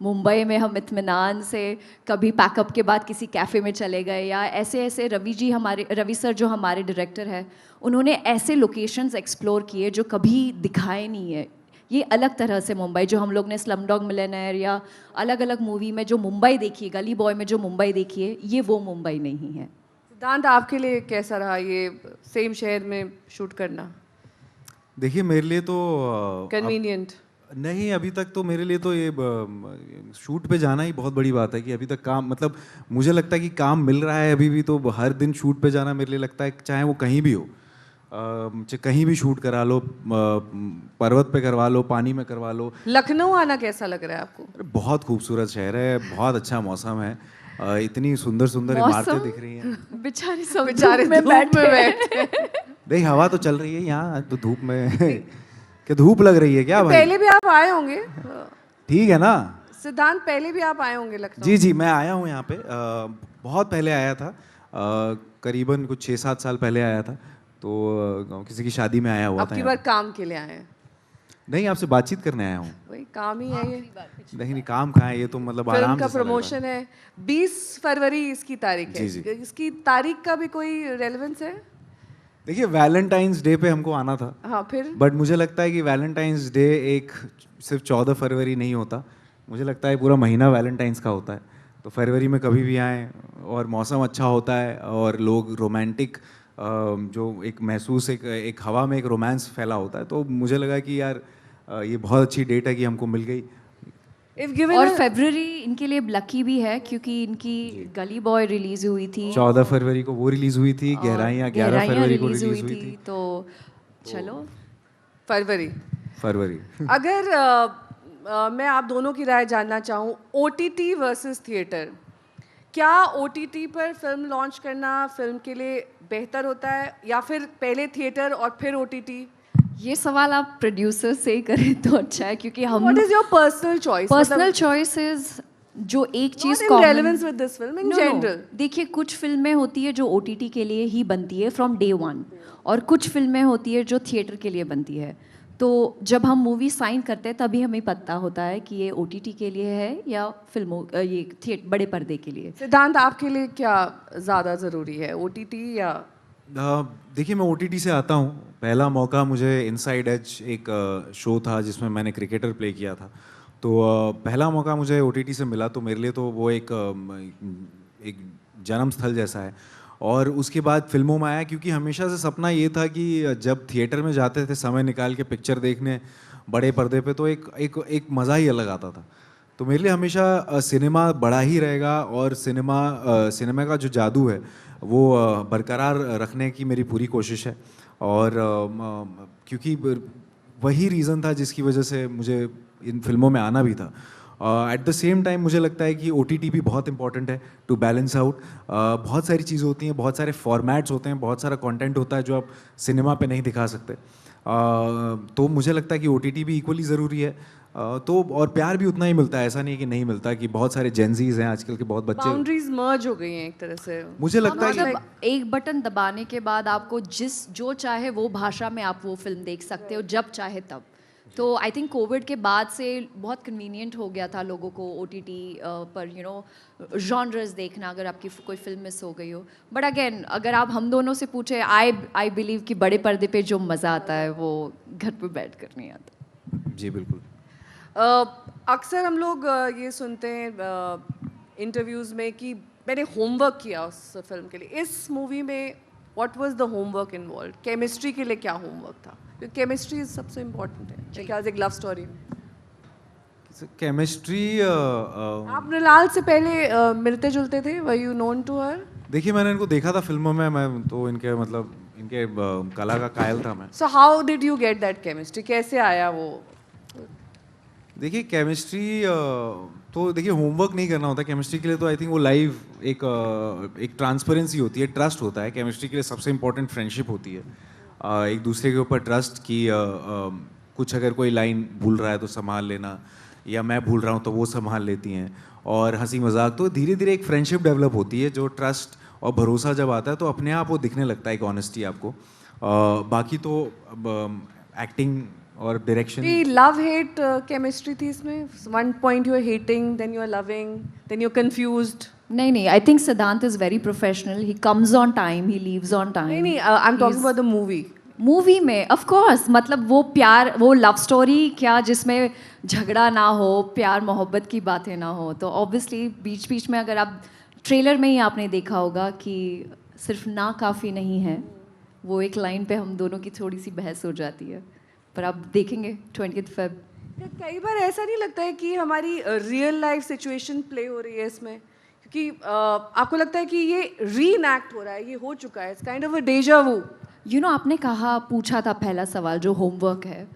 मुंबई में हम इत्मीनान से कभी पैकअप के बाद किसी कैफ़े में चले गए, या ऐसे ऐसे रवि सर जो हमारे डायरेक्टर हैं, उन्होंने ऐसे लोकेशंस एक्सप्लोर किए जो कभी दिखाए नहीं है। ये अलग तरह से मुंबई, जो हम लोग ने स्लमडॉग मिलियनेयर या अलग अलग मूवी में जो मुंबई देखी है, गली बॉय में जो मुंबई देखी है, ये वो मुंबई नहीं है। सिद्धांत, आपके लिए कैसा रहा ये सेम शहर में शूट करना? देखिए, मेरे लिए तो कन्वीनियंट नहीं, अभी तक तो मेरे लिए तो ये शूट पे जाना ही बहुत बड़ी बात है कि अभी तक काम, मतलब मुझे लगता है कि काम मिल रहा है अभी भी। तो हर दिन शूट पे जाना मेरे लिए लगता है, चाहे वो कहीं भी हो, चाहे कहीं भी शूट करा लो, पर्वत पे करवा लो, पानी में करवा लो। लखनऊ आना कैसा लग रहा है आपको? अरे बहुत खूबसूरत शहर है, बहुत अच्छा मौसम है, इतनी सुंदर सुंदर इमारतें दिख रही हैं। बेचारे सब बेचारे धूप में बैठे। नहीं, हवा तो चल रही है यहाँ तो, धूप में क्या धूप लग रही है क्या भाई? पहले भी आप आए होंगे, ठीक है ना सिद्धांत, पहले भी आप आए होंगे लखनऊ। जी जी, मैं आया हूँ यहाँ पे, बहुत पहले आया था, करीबन कुछ 6-7 साल पहले आया था। तो किसी की शादी में आया हुआ अब था की यहाँ बार काम के लिए आए हैं? पे। नहीं, आपसे बातचीत करने आया हूँ। वही काम ही है ये। नहीं नहीं, काम कहाँ है, ये तो मतलब फिल्म आराम का जैसा लग रहा है। प्रमोशन है, 20 फरवरी इसकी तारीख है। जी, जी। इसकी तारीख का भी कोई रेलेवेंस है? देखिए, वैलेंटाइंस डे पे हमको आना था, हाँ, फिर बट मुझे लगता है कि वैलेंटाइंस डे एक सिर्फ 14 फरवरी नहीं होता, मुझे लगता है पूरा महीना वैलेंटाइंस का होता है। तो फरवरी में कभी भी आएँ, और मौसम अच्छा होता है, और लोग रोमांटिक, जो एक महसूस, एक हवा में एक रोमांस फैला होता है। तो मुझे लगा कि यार ये बहुत अच्छी डेट है कि हमको मिल गई। इफ गिवन और फरवरी इनके लिए लकी भी है, क्योंकि इनकी गली बॉय रिलीज हुई थी, 14 फरवरी को वो रिलीज हुई थी, गहराइयाँ 11 फरवरी को रिलीज रिलीज हुई थी। तो चलो फरवरी फरवरी अगर मैं आप दोनों की राय जानना चाहूँ, OTT वर्सेस थिएटर, क्या OTT पर फिल्म लॉन्च करना फिल्म के लिए बेहतर होता है या फिर पहले थिएटर और फिर OTT? ये सवाल आप प्रोड्यूसर से ही करें तो अच्छा है, क्योंकि हम What is your personal choice? Personal choices जो एक चीज Not in relevance with this film, in general. देखिए, कुछ फिल्में होती है जो OTT के लिए ही बनती है फ्रॉम डे वन, और कुछ फिल्में होती है जो थिएटर के लिए बनती है। तो जब हम मूवी साइन करते हैं तभी हमें पता होता है कि ये OTT के लिए है या फिल्मों ये थिएटर बड़े पर्दे के लिए। सिद्धांत, आपके लिए क्या ज़्यादा ज़रूरी है, OTT या? देखिए, मैं OTT से आता हूँ। पहला मौका मुझे इनसाइड एज एक शो था जिसमें मैंने क्रिकेटर प्ले किया था, तो पहला मौका मुझे OTT से मिला, तो मेरे लिए तो वो एक जन्म स्थल जैसा है। और उसके बाद फिल्मों में आया, क्योंकि हमेशा से सपना ये था कि जब थिएटर में जाते थे समय निकाल के पिक्चर देखने बड़े पर्दे पे, तो एक मज़ा ही अलग आता था। तो मेरे लिए हमेशा सिनेमा बड़ा ही रहेगा, और सिनेमा का जो जादू है वो बरकरार रखने की मेरी पूरी कोशिश है। और क्योंकि वही रीज़न था जिसकी वजह से मुझे इन फिल्मों में आना भी था। एट द सेम टाइम मुझे लगता है कि OTT भी बहुत इंपॉर्टेंट है टू बैलेंस आउट। बहुत सारी चीज़ें होती हैं, बहुत सारे फॉर्मेट्स होते हैं, बहुत सारा कंटेंट होता है जो आप सिनेमा पे नहीं दिखा सकते। तो मुझे लगता है कि OTT भी इक्वली ज़रूरी है। तो और प्यार भी उतना ही मिलता है, ऐसा नहीं है कि नहीं मिलता, कि बहुत सारे जेंजीज हैं आजकल के, बहुत बच्चे। बाउंड्रीज मर्ज हो गई हैं एक तरह से। मुझे लगता है मतलब एक बटन दबाने के बाद आपको जो चाहे वो भाषा में आप वो फिल्म देख सकते हो जब चाहे तब। तो आई थिंक कोविड के बाद से बहुत कन्वीनियंट हो गया था लोगों को OTT पर जॉनर्स देखना, अगर आपकी कोई फिल्म मिस हो गई हो। बट अगेन, अगर आप हम दोनों से पूछे, आई बिलीव कि बड़े पर्दे पे जो मज़ा आता है वो घर पे बैठ कर नहीं आता। जी बिल्कुल। अक्सर हम लोग ये सुनते हैं इंटरव्यूज़ में कि मैंने होमवर्क किया उस फिल्म के लिए। इस मूवी में what was the homework involve? Chemistry के लिए क्या होमवर्क था? क्योंकि केमिस्ट्री सबसे इम्पोर्टेंट है मेरे ख्याल से एक लव स्टोरी में। केमिस्ट्री आप मृणाल से पहले मिलते जुलते थे? Were you known to her? देखिए, मैंने इनको देखा था फिल्मों में, मैं तो इनके कला का कायल था मैं। So how did you get that chemistry? कैसे आया वो? देखिए, केमिस्ट्री तो देखिए होमवर्क नहीं करना होता केमिस्ट्री के लिए, तो आई थिंक वो लाइव एक ट्रांसपेरेंसी होती है, ट्रस्ट होता है। केमिस्ट्री के लिए सबसे इम्पोर्टेंट फ्रेंडशिप होती है, एक दूसरे के ऊपर ट्रस्ट कि कुछ अगर कोई लाइन भूल रहा है तो संभाल लेना, या मैं भूल रहा हूँ तो वो संभाल लेती हैं, और हंसी मजाक। तो धीरे धीरे एक फ्रेंडशिप डेवलप होती है, जो ट्रस्ट और भरोसा जब आता है तो अपने आप वो दिखने लगता है, एक ऑनेस्टी आपको। बाकी तो एक्टिंग और डायरेक्शन। लव हेट केमिस्ट्री थी इसमें? One point you are hating, then you are loving, then you are confused? नहीं, I think Siddhant is very professional. He comes on time, he leaves on time. नहीं, I am talking about the movie में of course, मतलब वो प्यार, वो love story क्या जिसमें झगड़ा ना हो, प्यार मोहब्बत की बातें ना हो। तो ऑब्वियसली बीच बीच में, अगर आप ट्रेलर में ही आपने देखा होगा कि सिर्फ ना काफ़ी नहीं है, वो एक लाइन पे हम दोनों की थोड़ी सी बहस हो जाती है, पर आप देखेंगे 20 फेब। कई बार ऐसा नहीं लगता है कि हमारी रियल लाइफ सिचुएशन प्ले हो रही है इसमें? क्योंकि आपको लगता है कि ये रीइनैक्ट हो रहा है, ये हो चुका है, इट्स काइंड ऑफ अ डेजा वू। आपने पूछा था पहला सवाल जो होमवर्क है।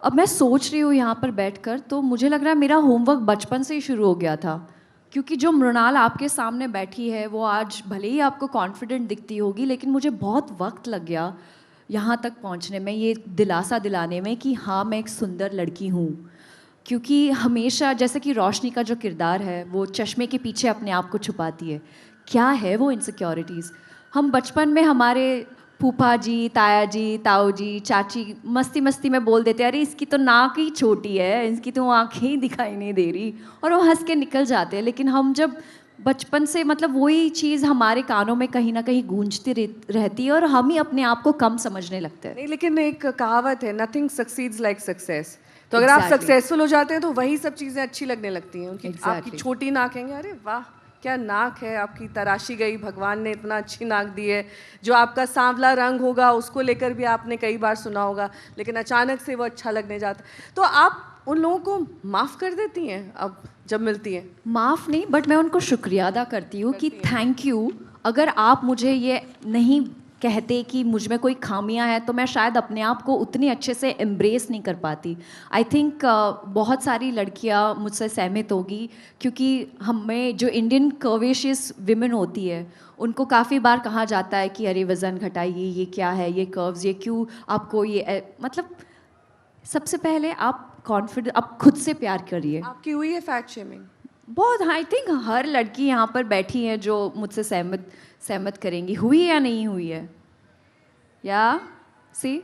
अब मैं सोच रही हूँ यहाँ पर बैठकर, तो मुझे लग रहा है मेरा होमवर्क बचपन से ही शुरू हो गया था। क्योंकि जो मृणाल आपके सामने बैठी है वो आज भले ही आपको कॉन्फिडेंट दिखती होगी, लेकिन मुझे बहुत वक्त लग गया यहाँ तक पहुँचने में, ये दिलासा दिलाने में कि हाँ, मैं एक सुंदर लड़की हूँ। क्योंकि हमेशा जैसे कि रोशनी का जो किरदार है वो चश्मे के पीछे अपने आप को छुपाती है। क्या है वो इनसिक्योरिटीज़? हम बचपन में हमारे फूफा जी, ताया जी, ताऊ जी, चाची मस्ती मस्ती में बोल देते, अरे इसकी तो नाक ही छोटी है, इसकी तो आँखें ही दिखाई नहीं दे रही, और वो हंस के निकल जाते हैं। लेकिन हम जब बचपन से, मतलब वही चीज़ हमारे कानों में कहीं ना कहीं गूंजती रहती है, और हम ही अपने आप को कम समझने लगते हैं। नहीं, लेकिन एक कहावत है, नथिंग सक्सीड्स लाइक सक्सेस। तो अगर आप सक्सेसफुल हो जाते हैं तो वही सब चीज़ें अच्छी लगने लगती हैं। आपकी छोटी नाक है, अरे वाह क्या नाक है आपकी, तराशी गई, भगवान ने इतना अच्छी नाक दी है। जो आपका सांवला रंग होगा उसको लेकर भी आपने कई बार सुना होगा, लेकिन अचानक से वो अच्छा लगने जाता। तो आप उन लोगों को माफ़ कर देती हैं अब जब मिलती हैं? माफ़ नहीं, बट मैं उनको शुक्रिया अदा करती हूँ कि थैंक यू। अगर आप मुझे ये नहीं कहते कि मुझ में कोई खामियां हैं तो मैं शायद अपने आप को उतनी अच्छे से एम्ब्रेस नहीं कर पाती। आई थिंक बहुत सारी लड़कियां मुझसे सहमत होगी, क्योंकि हमें जो इंडियन कर्वेशियस विमेन होती है उनको काफ़ी बार कहा जाता है कि अरे वज़न घटाइए, ये क्या है, ये कर्व्स, ये क्यों आपको ये मतलब सबसे पहले आप कॉन्फिडेंट, आप खुद से प्यार करिए। आपकी हुई है फैट शेमिंग? बहुत, आई थिंक हर लड़की यहाँ पर बैठी है जो मुझसे सहमत करेंगी। हुई या नहीं हुई है? या सी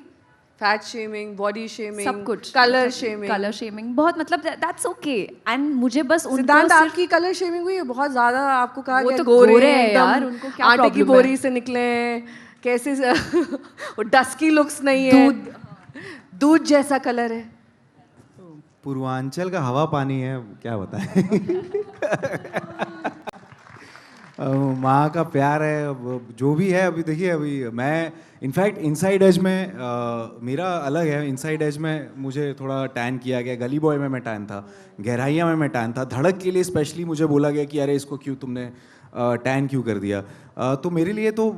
फैट शेमिंग, बॉडी शेमिंग, सब कुछ, कलर शेमिंग। कलर शेमिंग बहुत, मतलब दैट्स ओके। एंड मुझे बस उनको सिद्धांत, सिर्फ आपकी कलर शेमिंग हुई है बहुत ज्यादा? आपको कहा वो गया तो गोरे गोरे हैं एकदम, यार, उनको क्या आटे की problem है? बोरी से निकले हैं, कैसे वो डस्की लुक्स नहीं है, दूध जैसा कलर है। पूर्वांचल का हवा पानी है, क्या बताएं। माँ का प्यार है, जो भी है। अभी देखिए, अभी मैं इनफैक्ट इनसाइड एज में मेरा अलग है। इनसाइड एज में मुझे थोड़ा टैन किया गया, गली बॉय में मैं टैन था, गहराइयाँ में मैं टैन था, धड़क के लिए स्पेशली मुझे बोला गया कि अरे इसको क्यों तुमने टैन क्यों कर दिया। तो मेरे लिए तो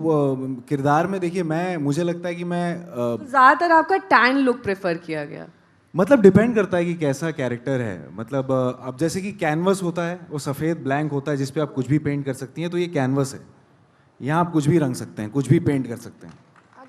किरदार में देखिए, मुझे लगता है कि मैं ज्यादातर आपका टैन लुक प्रेफर किया गया। मतलब डिपेंड करता है कि कैसा कैरेक्टर है। मतलब अब जैसे कि कैनवस होता है, वो सफ़ेद ब्लैंक होता है जिस पे आप कुछ भी पेंट कर सकती हैं, तो ये कैनवस है, यहाँ आप कुछ भी रंग सकते हैं, कुछ भी पेंट कर सकते हैं।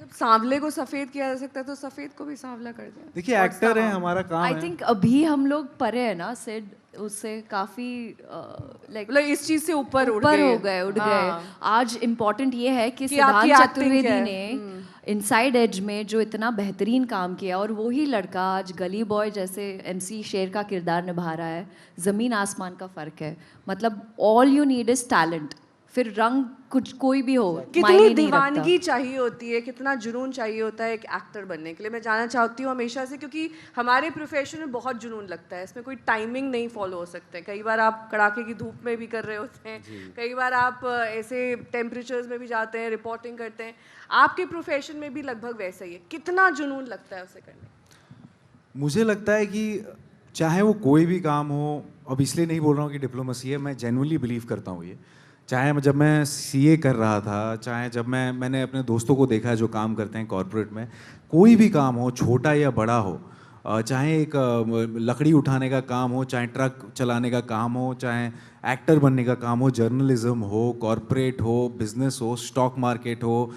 जब सांवले को सफेद किया जा सकता है तो सफेद को भी सांवला कर दिया। देखिए, एक्टर है, हमारा काम आई है। थिंक अभी हम लोग परे है ना सेड, उससे काफी लाइक मतलब इस चीज से ऊपर उड़ ऊपर गए। उड़ गए। आज इम्पोर्टेंट ये है कि कि आपकी सिद्धांत acting चतुर्वेदी क्या है? ने इनसाइड एज में जो इतना बेहतरीन काम किया, और वही लड़का आज गली बॉय जैसे MC शेर का किरदार निभा रहा है। ज़मीन आसमान का फ़र्क है। मतलब all you need is talent, फिर रंग कुछ कोई भी हो कितनी मायने नहीं दीवानगी रखता। चाहिए होती है, कितना जुनून चाहिए होता है एक एक्टर बनने के लिए। मैं जानना चाहती हूँ हमेशा से, क्योंकि हमारे प्रोफेशन में बहुत जुनून लगता है, इसमें कोई टाइमिंग नहीं फॉलो हो सकते हैं। कई बार आप कड़ाके की धूप में भी कर रहे होते हैं, कई बार आप ऐसे टेम्परेचर्स में भी जाते हैं, रिपोर्टिंग करते हैं। आपके प्रोफेशन में भी लगभग वैसा ही है। कितना जुनून लगता है उसे करने? मुझे लगता है कि चाहे वो कोई भी काम हो, अब इसलिए नहीं बोल रहा हूँ कि डिप्लोमेसी है, मैं जेन्युइनली बिलीव करता हूँ ये। चाहे जब मैं CA कर रहा था, चाहे जब मैंने अपने दोस्तों को देखा है जो काम करते हैं कॉरपोरेट में, कोई भी काम हो, छोटा या बड़ा हो, चाहे एक लकड़ी उठाने का काम हो, चाहे ट्रक चलाने का काम हो, चाहे एक्टर बनने का काम हो, जर्नलिज्म हो, कॉरपोरेट हो, बिजनेस हो, स्टॉक मार्केट हो,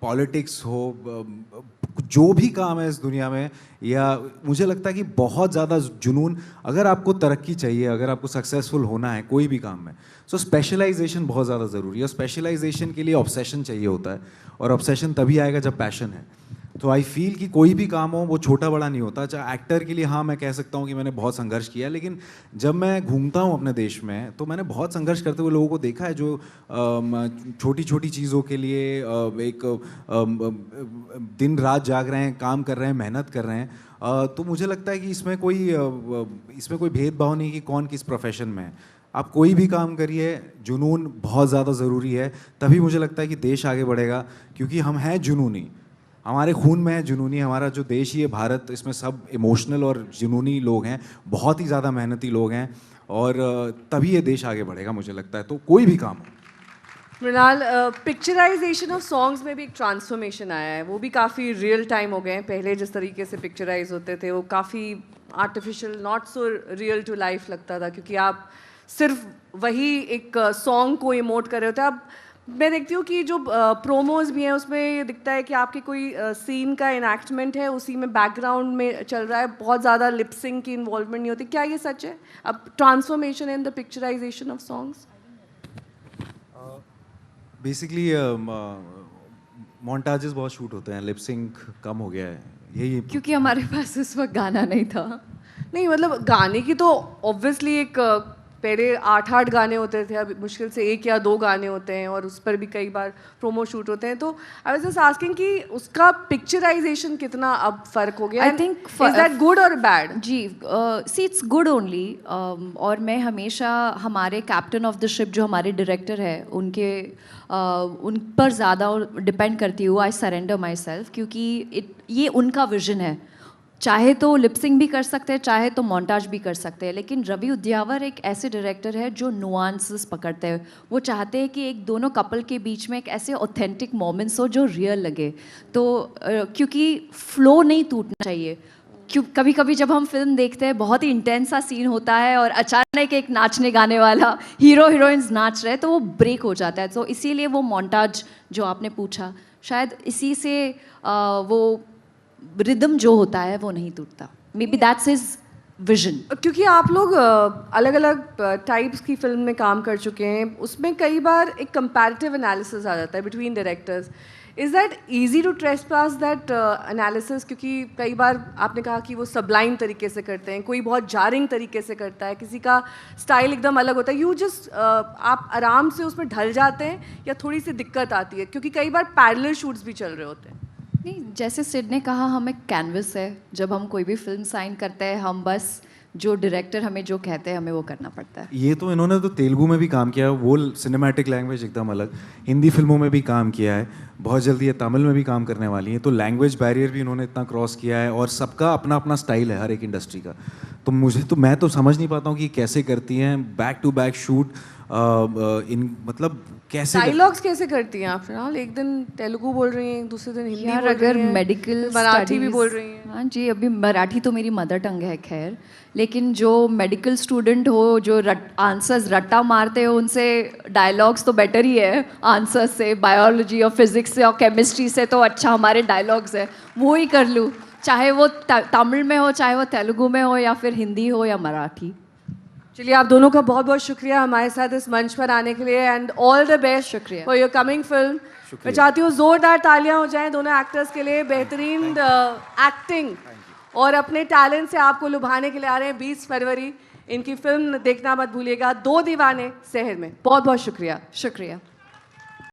पॉलिटिक्स हो, जो भी काम है इस दुनिया में, या मुझे लगता है कि बहुत ज़्यादा जुनून, अगर आपको तरक्की चाहिए, अगर आपको सक्सेसफुल होना है कोई भी काम में, सो स्पेशलाइजेशन बहुत ज़्यादा ज़रूरी है। स्पेशलाइजेशन के लिए ऑब्सेशन चाहिए होता है, और ऑब्सेशन तभी आएगा जब पैशन है। तो आई फील कि कोई भी काम हो वो छोटा बड़ा नहीं होता। चाहे एक्टर के लिए, हाँ मैं कह सकता हूँ कि मैंने बहुत संघर्ष किया, लेकिन जब मैं घूमता हूँ अपने देश में तो मैंने बहुत संघर्ष करते हुए लोगों को देखा है जो छोटी छोटी चीज़ों के लिए एक दिन रात जाग रहे हैं, काम कर रहे हैं, मेहनत कर रहे हैं। तो मुझे लगता है कि इसमें कोई भेदभाव नहीं कि कौन किस प्रोफेशन में है। आप कोई भी काम करिए, जुनून बहुत ज़्यादा ज़रूरी है, तभी मुझे लगता है कि देश आगे बढ़ेगा। क्योंकि हम हैं जुनूनी, हमारे खून में है जुनूनी। हमारा जो देश ही है भारत, इसमें सब इमोशनल और जुनूनी लोग हैं, बहुत ही ज़्यादा मेहनती लोग हैं, और तभी ये देश आगे बढ़ेगा मुझे लगता है। तो कोई भी काम हो। मृणाल, पिक्चराइजेशन ऑफ सॉन्ग्स में भी एक ट्रांसफॉर्मेशन आया है, वो भी काफ़ी रियल टाइम हो गए हैं। पहले जिस तरीके से पिक्चराइज होते थे वो काफ़ी artificial, not so real to life लगता था, क्योंकि आप सिर्फ वही एक सॉन्ग को इमोट कर रहे होते। अब मैं देखती हूँ कि जो प्रोमोज भी हैं उसमें ये दिखता है कि आपके कोई सीन का इनैक्टमेंट है, उसी में बैकग्राउंड में चल रहा है, बहुत ज़्यादा लिपसिंग की इन्वॉल्वमेंट नहीं होती। क्या ये सच है? अब transformation in the picturisation of songs? Basically montages बहुत शूट होते हैं, लिपसिंक कम हो गया है, यही। क्योंकि हमारे पास उस वक्त गाना नहीं था। नहीं, मतलब गाने की तो ऑब्वियसली एक पहले 8-8 गाने होते थे, अब मुश्किल से 1 या 2 गाने होते हैं, और उस पर भी कई बार प्रोमो शूट होते हैं। तो आई वाज जस्ट आस्किंग कि उसका पिक्चराइजेशन कितना अब फर्क हो गया? I think is that good और बैड? जी, सी इट्स गुड ओनली। और मैं हमेशा हमारे कैप्टन ऑफ द शिप जो हमारे डायरेक्टर है उन पर ज़्यादा डिपेंड करती हूँ। आई सरेंडर माई सेल्फ, क्योंकि ये उनका विजन है। चाहे तो लिपसिंग भी कर सकते हैं, चाहे तो मोन्टाज भी कर सकते हैं, लेकिन रवि उद्यावर एक ऐसे डायरेक्टर है जो नुआंसेस पकड़ते हैं। वो चाहते हैं कि एक दोनों कपल के बीच में एक ऐसे ऑथेंटिक मोमेंट्स हो जो रियल लगे। तो क्योंकि फ्लो नहीं टूटना चाहिए। क्यों कभी कभी जब हम फिल्म देखते हैं बहुत ही इंटेंस सा सीन होता है और अचानक एक नाचने गाने वाला हीरो हीरोइंस नाच रहे तो वो ब्रेक हो जाता है। तो इसीलिए वो मोन्टाज जो आपने पूछा, शायद इसी से वो रिदम जो होता है वो नहीं टूटता। May be that's his vision. क्योंकि आप लोग अलग अलग टाइप्स की फिल्म में काम कर चुके हैं, उसमें कई बार एक कंपैरेटिव एनालिसिस आ जाता है between directors. Is that easy to trace pass that analysis? क्योंकि कई बार आपने कहा कि वो सबलाइम तरीके से करते हैं, कोई बहुत जारिंग तरीके से करता है, किसी का स्टाइल एकदम अलग होता है। यू जस्ट आप आराम से उसमें ढल जाते हैं या थोड़ी सी दिक्कत आती है? क्योंकि कई बार पैरेलल शूट्स भी चल रहे होते हैं। नहीं, जैसे सिड ने कहा, हम एक कैनवस है। जब हम कोई भी फिल्म साइन करते हैं, हम बस जो डायरेक्टर हमें जो कहते हैं हमें वो करना पड़ता है। ये तो इन्होंने तो तेलुगु में भी काम किया है, वो सिनेमैटिक लैंग्वेज एकदम अलग। हिंदी फिल्मों में भी काम किया है, बहुत जल्दी ये तमिल में भी काम करने वाली है। तो लैंग्वेज बैरियर भी इन्होंने इतना क्रॉस किया है और सबका अपना अपना स्टाइल है हर एक इंडस्ट्री का। तो मैं तो समझ नहीं पाता हूँ कि कैसे करती हैं बैक टू बैक शूट। इन मतलब कैसे डायलॉग्स कैसे करती हैं आप? फिलहाल एक दिन तेलुगु बोल रही हैं, दूसरे दिन हिंदी यार बोल अगर रही हैं, मेडिकल फिर मराठी भी बोल रही हैं। हाँ जी, अभी मराठी तो मेरी मदर टंग है खैर, लेकिन जो मेडिकल स्टूडेंट हो जो आंसर्स रट्टा मारते हो, उनसे डायलॉग्स तो बेटर ही है आंसर्स से। बायोलॉजी और फिजिक्स से और केमिस्ट्री से तो अच्छा हमारे डायलॉग्स है, वो ही कर लूँ, चाहे वो तमिल में हो, चाहे वो तेलुगु में हो, या फिर हिंदी हो या मराठी। चलिए, आप दोनों का बहुत बहुत शुक्रिया हमारे साथ इस मंच पर आने के लिए, एंड ऑल द बेस्ट शुक्रिया फॉर योर कमिंग फिल्म। मैं चाहती हूँ जोरदार तालियां हो जाएं दोनों एक्टर्स के लिए। बेहतरीन एक्टिंग और अपने टैलेंट से आपको लुभाने के लिए आ रहे हैं 20 फरवरी। इनकी फिल्म देखना मत भूलिएगा, दो दीवाने शहर में। बहुत बहुत शुक्रिया। शुक्रिया।